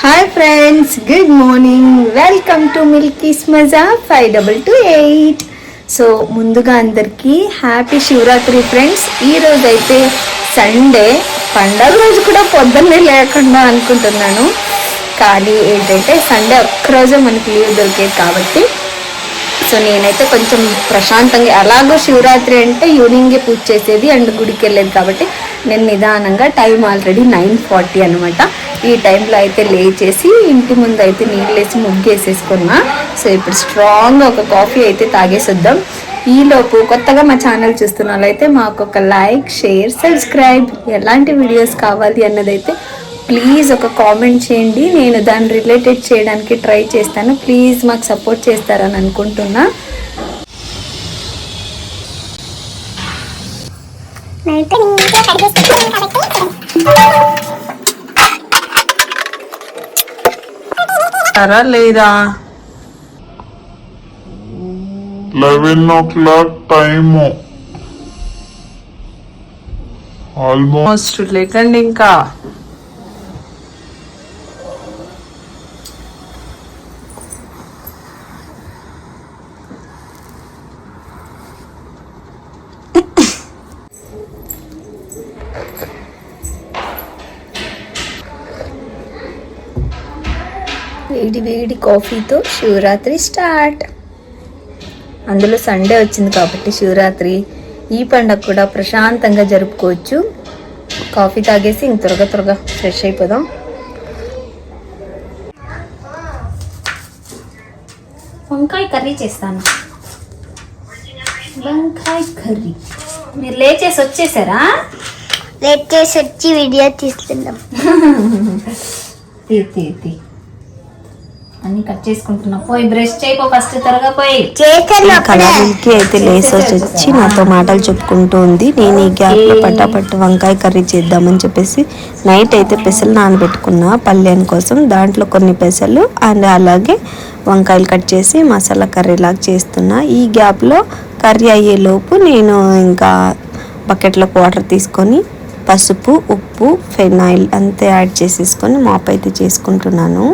Hi friends, good morning. Welcome to Milky's Maza 5228. So ముందుగా అందరికీ happy Shivaratri friends. ఈరోజు అయితే సండే, పండగ రోజు కూడా పొద్దున్నే లేకుండా అనుకుంటున్నాను. కానీ ఏంటంటే సండే ఒక్కరోజే మనకి లీవ్ దొరికేది కాబట్టి సో నేనైతే కొంచెం ప్రశాంతంగా, అలాగో శివరాత్రి అంటే ఈవినింగే పూజ చేసేది అండ్ గుడికి వెళ్ళేది కాబట్టి నేను నిదానంగా, టైం ఆల్రెడీ 9:40 అనమాట. ఈ టైంలో అయితే లేచేసి ఇంటి ముందు అయితే నీళ్ళు వేసి ముగ్గేసేసుకున్నా. సో ఇప్పుడు స్ట్రాంగ్గా ఒక కాఫీ అయితే తాగేసొద్దాం. ఈలోపు కొత్తగా మా ఛానల్ చూస్తున్న వాళ్ళైతే మాకు ఒక లైక్, షేర్, సబ్స్క్రైబ్, ఎలాంటి వీడియోస్ కావాలి అన్నదైతే ప్లీజ్ ఒక కామెంట్ చేయండి. నేను దాన్ని రిలేటెడ్ చేయడానికి ట్రై చేస్తాను. ప్లీజ్ మాకు సపోర్ట్ చేస్తారని అనుకుంటున్నా. లేదా 11 o'clock time. ఆల్మోస్ట్ లేకండి ఇంకా. వేడి వేడి కాఫీతో శివరాత్రి స్టార్ట్. అందులో సండే వచ్చింది కాబట్టి శివరాత్రి ఈ పండుగ కూడా ప్రశాంతంగా జరుపుకోవచ్చు. కాఫీ తాగేసి ఇంక త్వరగా ఫ్రెష్ అయిపోదాం. వంకాయ కర్రీ చేస్తాను. వంకాయ కర్రీ. మీరు లేచేసి వచ్చేసారా? లేచేసి వచ్చి వీడియో తీస్తున్నాం. తీ అన్ని కట్ చేసుకుంటున్నా. పోయి బ్రష్ చేయకో ఫస్ట్, త్వరగా పోయి. కళావికి అయితే లేసొచ్చి వచ్చి నాతో మాటలు చెప్పుకుంటూ ఉంది. నేను ఈ గ్యాప్లో పట్టాపట్టు వంకాయ కర్రీ చేద్దామని చెప్పేసి నైట్ అయితే పెసలు నానబెట్టుకున్నా పల్లెన్ కోసం. దాంట్లో కొన్ని పెసలు అండ్ అలాగే వంకాయలు కట్ చేసి మసాలా కర్రీ లాగా చేస్తున్నా. ఈ గ్యాప్లో కర్రీ అయ్యేలోపు నేను ఇంకా బకెట్లోకి వాటర్ తీసుకొని పసుపు, ఉప్పు, ఫెనాయిల్ అంతే యాడ్ చేసేసుకొని మాప్ అయితే చేసుకుంటున్నాను.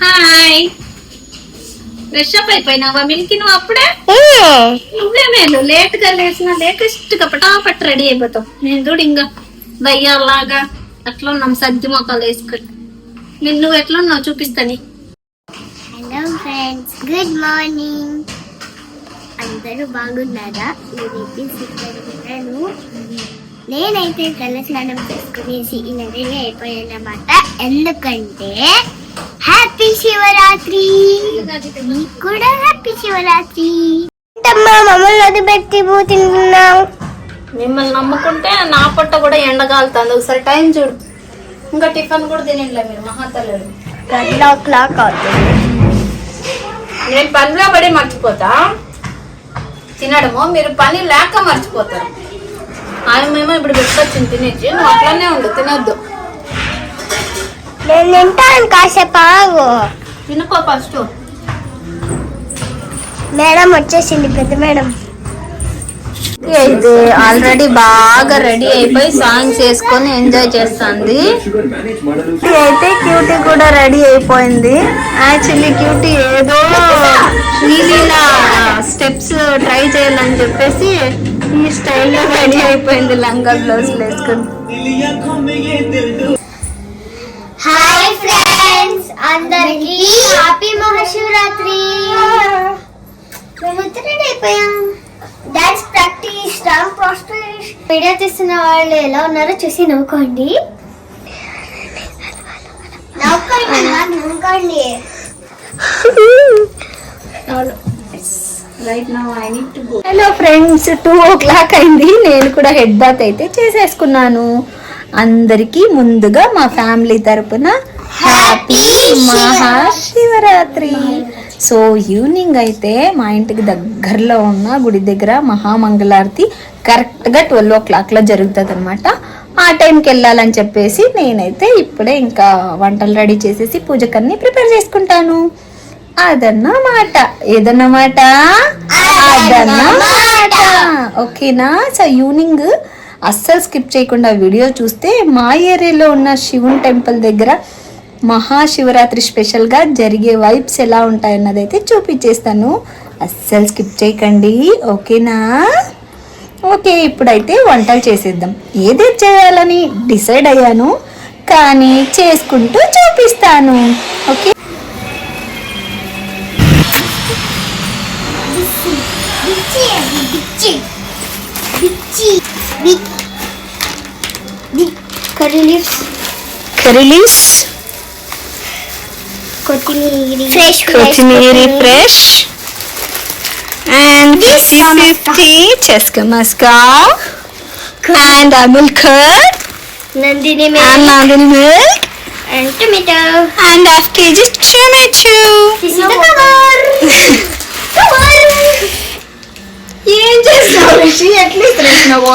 హాయ్, ఫ్రెష్ అప్ అయిపోయినావా మిల్కి? నువ్వు అప్పుడే నువ్వే మేలు లేట్ గా లేచిన లేటెస్ట్ గా పటాపట్ రెడీ అయిపోతావు. నేను చూడు ఇంకా దయ్యాలాగా అట్లా ఉన్నాం, సద్ది మొక్కలు వేసుకొని. నేను నువ్వు ఎట్లా ఉన్నావు చూపిస్తాని. Hello friends, good morning. అందరూ బాగున్నారా? నేనైతే తల స్నానం చేసుకునేసి ఇలా రెడీ అయిపోయానమాట. ఎందుకంటే హ్యాపీ శివరాత్రి. మీకు కూడా హ్యాపీ శివరాత్రి. మమ్మల్ని వదిలిపెట్టి తింటున్నాం. మిమ్మల్ని నమ్ముకుంటే నా పొట్ట కూడా ఎండగాలుతుంది. ఒకసారి టైం చూడు. ఇంకా టిఫిన్ కూడా తినండిలే మీరు మహాతల్లు. 12 o'clock అవుతుంది. నేను పనిలో పడి మర్చిపోతా తినడము, మీరు పని లేక మర్చిపోతారు. ఆయన మేము ఇప్పుడు పెట్టుకొచ్చింది తినేసి. నువ్వు అట్లానే ఉండు, తినొద్దు. నేను తింటాను, కాసేపు ఆగు. తినుకో ఫస్ట్. మేడం వచ్చేసింది, పెద్ద మేడం. అయితే ఆల్రెడీ బాగా రెడీ అయిపోయి సాంగ్స్ వేసుకొని ఎంజాయ్ చేస్తుంది. అయితే క్యూటీ కూడా రెడీ అయిపోయింది. యాక్చువల్లీ క్యూటీ ఏదో నీళ్ళ స్టెప్స్ ట్రై చేయాలని చెప్పేసి ఈ స్టైల్లో రెడీ అయిపోయింది, లంగా బ్లౌజ్ వేసుకొని. హాయ్ ఫ్రెండ్స్, అందరికీ హ్యాపీ మహాశివరాత్రి. మేము రెడీ అయిపోయాం. Dance practice, dance practice. Video తీస్తున్న వాళ్ళు ఎలా ఉన్నారో చూసి నవ్వుకోండి. నవ్వుకోండి. హలో ఫ్రెండ్స్, 2 o'clock అయింది. నేను కూడా హెడ్ బాత్ అయితే చేసేసుకున్నాను. అందరికీ ముందుగా మా ఫ్యామిలీ తరపున హ్యాపీ మహాశివరాత్రి. సో ఈవినింగ్ అయితే మా ఇంటికి దగ్గరలో ఉన్న గుడి దగ్గర మహామంగళారతి కరెక్ట్గా 12 o'clock జరుగుతుంది అనమాట. ఆ టైంకి వెళ్ళాలని చెప్పేసి నేనైతే ఇప్పుడే ఇంకా వంటలు రెడీ చేసేసి పూజకన్నీ ప్రిపేర్ చేసుకుంటాను. అదన్నమాట. ఏదన్నమాట? అదన్నమాట. ఓకేనా? సో ఈవినింగ్ అస్సలు స్కిప్ చేయకుండా వీడియో చూస్తే మా ఏరియాలో ఉన్న శివుని టెంపుల్ దగ్గర మహాశివరాత్రి స్పెషల్గా జరిగే వైబ్స్ ఎలా ఉంటాయన్నది అయితే చూపించేస్తాను. అస్సలు స్కిప్ చేయకండి, ఓకేనా? ఓకే, ఇప్పుడైతే వంటలు చేసేద్దాం. ఏదేది చేయాలని డిసైడ్ అయ్యాను, కానీ చేసుకుంటూ చూపిస్తాను. ఓకే, కర్రీ లీవ్స్, కొత్తిమీర fresh and this is the Cheska Maska and Amul curd Nandini and Nandini milk and tomato. and half kg tomato. This is the cover. ఏం చేస్తావు రిషి? అట్లీస్ట్ రేసినావు.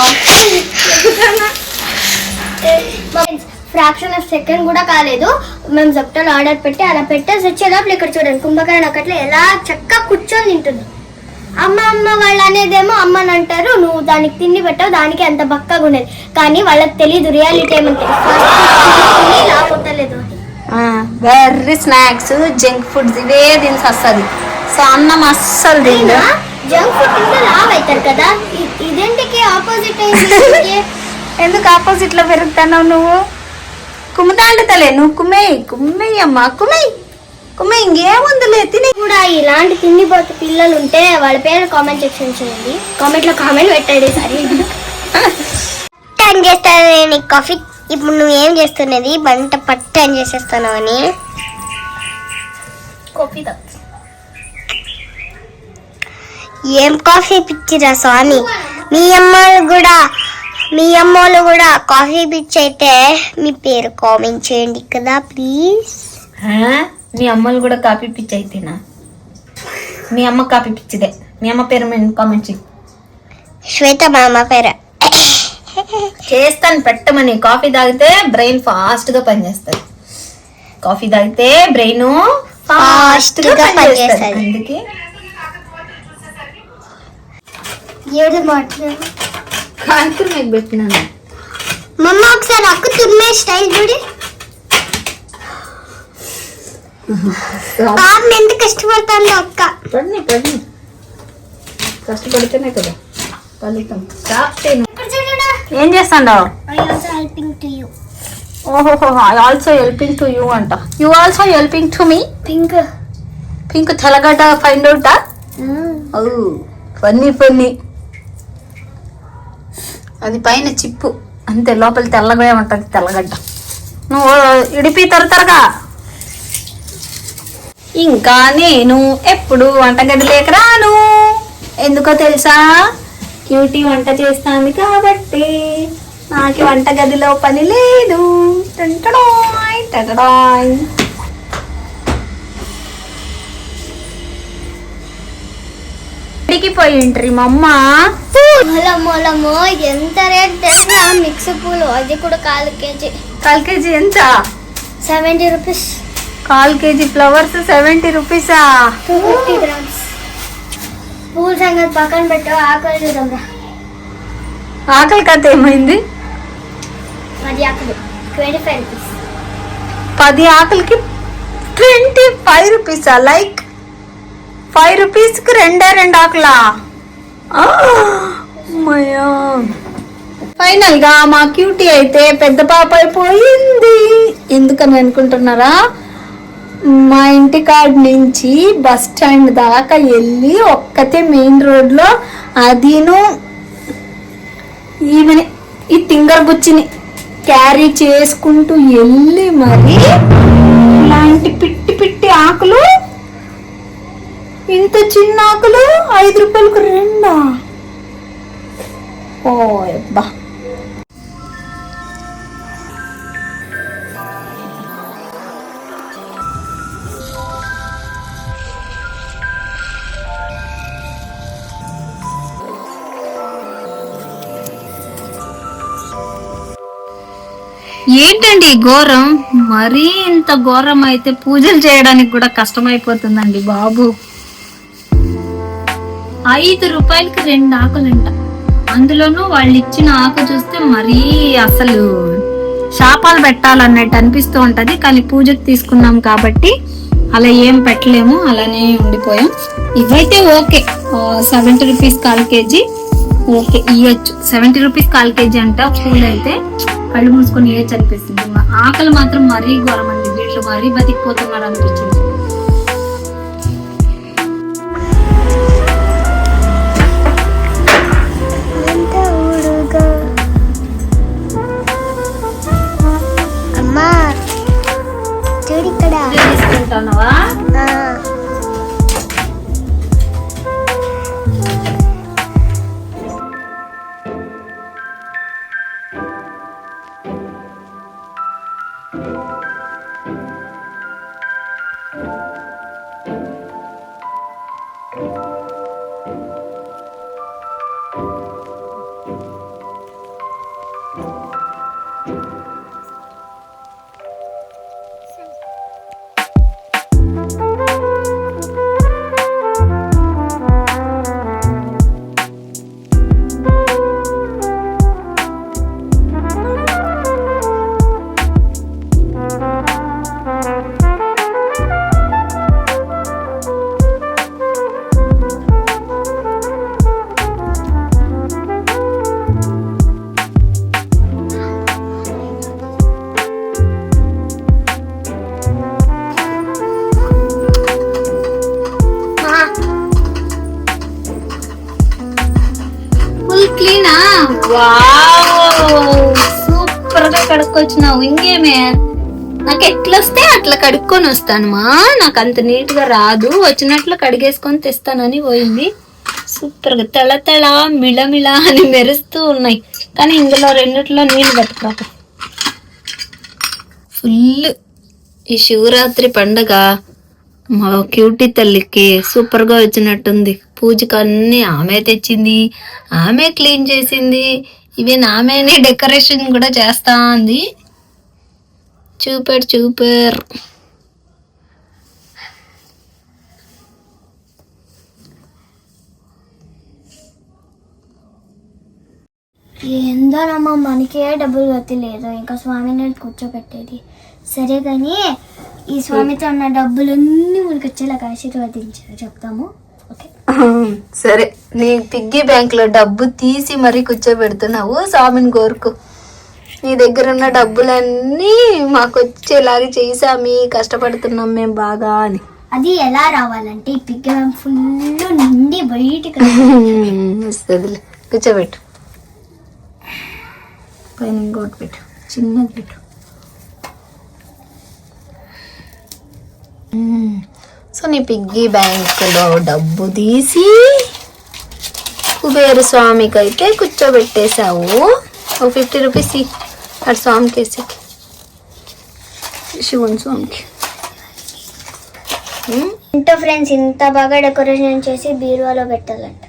ఫ్రాక్షన్ ఆఫ్ సెకండ్ కూడా కాలేదు. మేము జప్టాలు ఆర్డర్ పెట్టి అలా పెట్టేసి వచ్చేటప్పుడు ఇక్కడ చూడండి కుంభకరణ ఒకట్లో ఎలా చక్కగా కూర్చొని తింటుంది. అమ్మ వాళ్ళు అనేదేమో అమ్మని అంటారు, నువ్వు దానికి తిండి పెట్టావు, దానికి అంత బక్కగా ఉండేది. కానీ వాళ్ళకి తెలియదు రియాలిటీ ఏమంటే లాపోతలేదు. వెర్రీ స్నాక్స్ జంక్ ఫుడ్స్ ఇవే తిని వస్తుంది. సో అన్నం అస్సలు తిందా. జంక్ ఫుడ్ తింటే లావ్ అవుతారు కదా, ఇదేంటికి ఆపోజిట్ అయింది. ఎందుకు ఆపోజిట్ లో పెరుగుతున్నావు నువ్వు? కుమ్మతాండుతలే నువ్వు. కుమ్మేయమ్మా కుమ్మే ఇంకేముందులే తిని. కూడా ఇలాంటి తిండిపోతే పిల్లలు ఉంటే వాళ్ళ పేరు కామెంట్ సెక్షన్ చేయండి, కామెంట్ లో కామెంట్ పెట్టండి. సరే టర్న్ చేస్తాను నేను కాఫీ. ఇప్పుడు నువ్వు ఏం చేస్తున్నది? బంట పట్టు టర్న్ చేసేస్తున్నావు అని కాఫీ. ఏం కాఫీ పిచ్చిరా స్వామి. మీ అమ్మోళ్ళు కూడా కాఫీ పిచ్చి అయితే మీ పేరు కామెంట్ చేయండి కదా ప్లీజ్. మీ అమ్మలు కూడా కాఫీ పిచ్చి అయితేనా? మీ అమ్మ కాఫీ పిచ్చిదే. మీ అమ్మ పేరు కామెంట్ చేయి. శ్వేత మా అమ్మ పేరు. చేస్తాను పెట్టమని. కాఫీ తాగితే బ్రెయిన్ ఫాస్ట్ గా పనిచేస్తుంది. కాఫీ తాగితే బ్రెయిన్ ఫాస్ట్ గా పనిచేస్తుంది. అందుకే ఏడు మాట్లాడు కాంతులు మీకు పెట్టినాను. మమ్మ ఒకసారి అక్క తుమ్మే స్టైల్ చూడి. పాపం ఎంత కష్టపడతాను అక్క. పడిని కష్టపడితేనే కదా ఫలితం. ఏం చేస్తాండో? ఓహో, I also helping to you అంట. You also helping to me. Pink తెల్లగడ్డ ఫైండ్ అవుటా? ఫన్నీ అది పైన చిప్పు అంతే, లోపల తెల్లగా ఉంటుంది తెల్లగడ్డ. నువ్వు ఇడిపి త్వరగా. ఇంకా నేను ఎప్పుడు వంటగదిలోకి రాను. ఎందుకో తెలుసా? క్యూటీ వంట చేస్తాను కాబట్టి నాకు వంటగదిలో పని లేదు. టంటడాయ్. పోయి ఉంటారు మా అమ్మ. మొలమో ఎంత రేట్ తెలుసా? మిక్స్ పూలు అది కూడా 1/4 kg. 1/4 kg ఎంత? 70 రూపీస్. 1/4 kg flowers 70 రూపీసా? 250 grams. పూల సంగతి పక్కన పెట్టు, ఆకలి చూద్దాం రా. ఆకలి కథ ఏమైంది? 10 ఆకులు 25 రూపీస్. 10 ఆకులకి 25 రూపీసా? లైక్ 5 రూపీస్కి 2 ఆకులా? ఫైనల్ గా మా క్యూటీ అయితే పెద్ద పాప అయిపోయింది. ఎందుకని అనుకుంటున్నారా? మా ఇంటి కాడ నుంచి బస్ స్టాండ్ దాకా వెళ్ళి ఒక్కతే మెయిన్ రోడ్ లో అదిను ఈమెని ఈ తింగర్ బుచ్చిని క్యారీ చేసుకుంటూ వెళ్ళి మరి ఇలాంటి పిట్టి ఆకులు, ఇంత చిన్న ఆకులు 5 రూపాయలకు 2. ఓ అబ్బా. ఏంటండి ఘోరం? మరీ ఇంత ఘోరం అయితే పూజలు చేయడానికి కూడా కష్టమైపోతుందండి బాబు. 5 రూపాయలకి 2 ఆకులంట. అందులోనూ వాళ్ళు ఇచ్చిన ఆకు చూస్తే మరీ అసలు శాపాలు పెట్టాలన్నట్టు అనిపిస్తూ ఉంటది. కానీ పూజకు తీసుకున్నాం కాబట్టి అలా ఏం పెట్టలేము, అలానే ఉండిపోయాం. ఇవైతే ఓకే, 70 రూపీస్ 1/4 కేజీ ఓకే ఇయ్యొచ్చు. 70 రూపీస్ 1/4 కేజీ అంట. పూలు అయితే కళ్ళు మూసుకొని ఇయ్యొచ్చు అనిపిస్తుంది. ఆకలి మాత్రం మరీ ఘోరమండి, వీళ్ళు మరీ బతికిపోతున్నారు అనిపించింది. అమ్మా చూడు ఇక్కడ తీసుకుంటున్నావా? క్లీనా? వావ్, సూపర్ గా కడుక్కొచ్చినావు. ఇంకేమే, నాకు ఎట్లా వస్తే అట్లా కడుక్కొని వస్తానమ్మా. నాకు అంత నీట్ గా రాదు, వచ్చినట్లు కడిగేసుకొని తెస్తానని పోయింది. సూపర్ గా తెల్ల తెల్ల మిళమిళ అని మెరుస్తూ ఉన్నాయి. కానీ ఇందులో రెండిట్లో నీళ్ళు పట్టుకోక ఫుల్. ఈ శివరాత్రి పండగ మా క్యూటీ తల్లికి సూపర్ గా వచ్చినట్టుంది. పూజకు అన్ని ఆమె తెచ్చింది, ఆమె క్లీన్ చేసింది, ఈవెన్ ఆమెనే డెకరేషన్ కూడా చేస్తా ఉంది. Super super. ఏందోనమ్మా మనకే డబ్బులు గతి లేదు, ఇంకా స్వామిని కూర్చోబెట్టేది. సరే కానీ ఈ స్వామితో ఉన్న డబ్బులన్నీ మనకి వచ్చేలాగా ఆశీర్వదించారు చెప్తాము. ఓకే సరే, నీ పిగ్గీ బ్యాంక్ లో డబ్బు తీసి మరీ కూర్చోబెడుతున్నావు. స్వామిని కోరుకో, నీ దగ్గర ఉన్న డబ్బులన్నీ మాకు వచ్చేలాగా చేసామి, కష్టపడుతున్నాం మేము బాగా అని. అది ఎలా రావాలంటే ఈ పిగ్గీ బ్యాంక్ ఫుల్ నిండి బయటికి వస్తుందిలే. కూర్చోబెట్టు, పైన ఇంకోటి పెట్టు, చిన్నది పెట్టు. సో నీ పిగ్గీ బ్యాంకులో డబ్బు తీసి కుబేరు స్వామికి అయితే కూర్చోబెట్టేశావు. ఓ 50 రూపీస్ అటు స్వామికి వేసి, శివుని స్వామికి. ఇంట్లో ఫ్రెండ్స్ ఇంత బాగా డెకరేషన్ చేసి బీరువాలో పెట్టాలంట.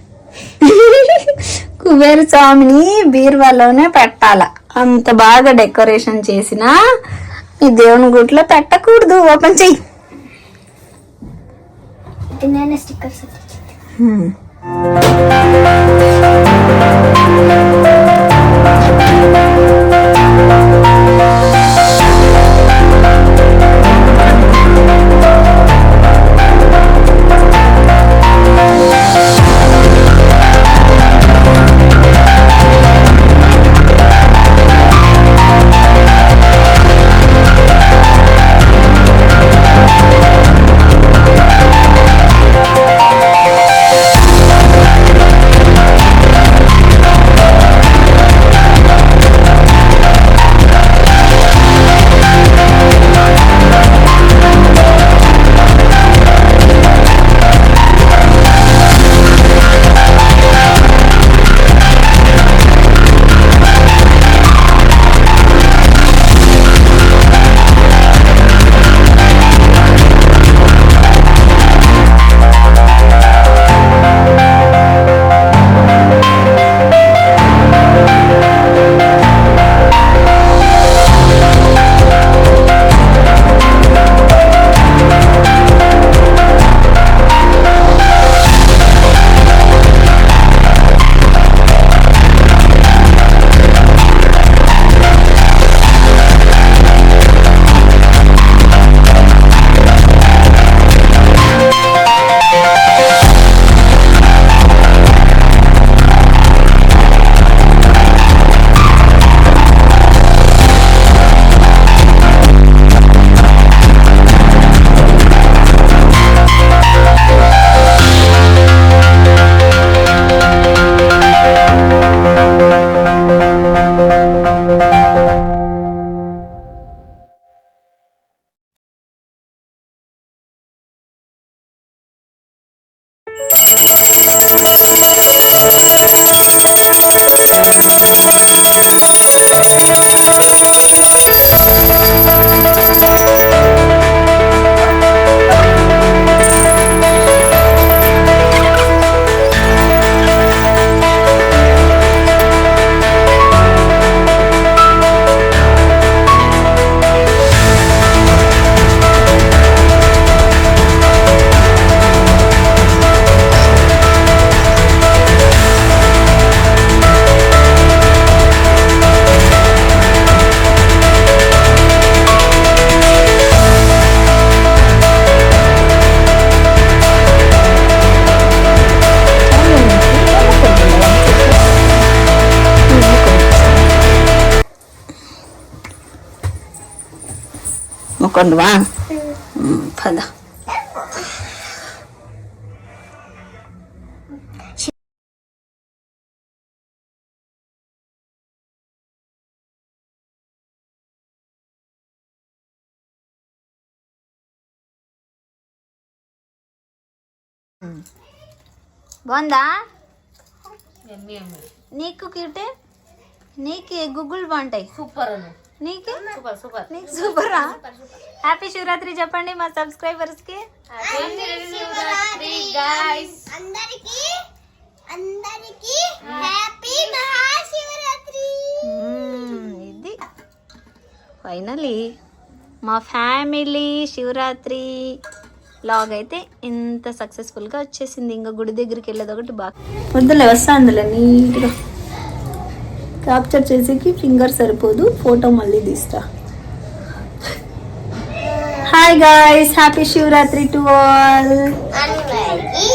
కుబేరు స్వామిని బీరువాలోనే పెట్టాల. అంత బాగా డెకరేషన్ చేసినా ఈ దేవుని గుట్లో పెట్టకూడదు. ఓపెన్ చెయ్యి. నేను స్టిక్కర్స్ మొక్కండువా పద. బాగుందా నీకు క్యూటే? నీకు గుగ్గులు బాగుంటాయి. సూపర్. నీకు సూపర్. నీకు సూపరా? హ్యాపీ శివరాత్రి చెప్పండి మా సబ్స్క్రైబర్స్ కి. అందరికి హ్యాపీ మహాశివరాత్రి. ఇది ఫైనలీ మా ఫ్యామిలీ శివరాత్రి లాగ్ అయితే ఇంత సక్సెస్ఫుల్గా వచ్చేసింది. ఇంకా గుడి దగ్గరికి వెళ్ళేది ఒకటి బాగా వద్దులే, వస్తా అందులో నీట్గా క్యాప్చర్ చేసేకి ఫింగర్ సరిపోదు, ఫోటో మళ్ళీ తీస్తా. Hi guys, happy Shivaratri to all.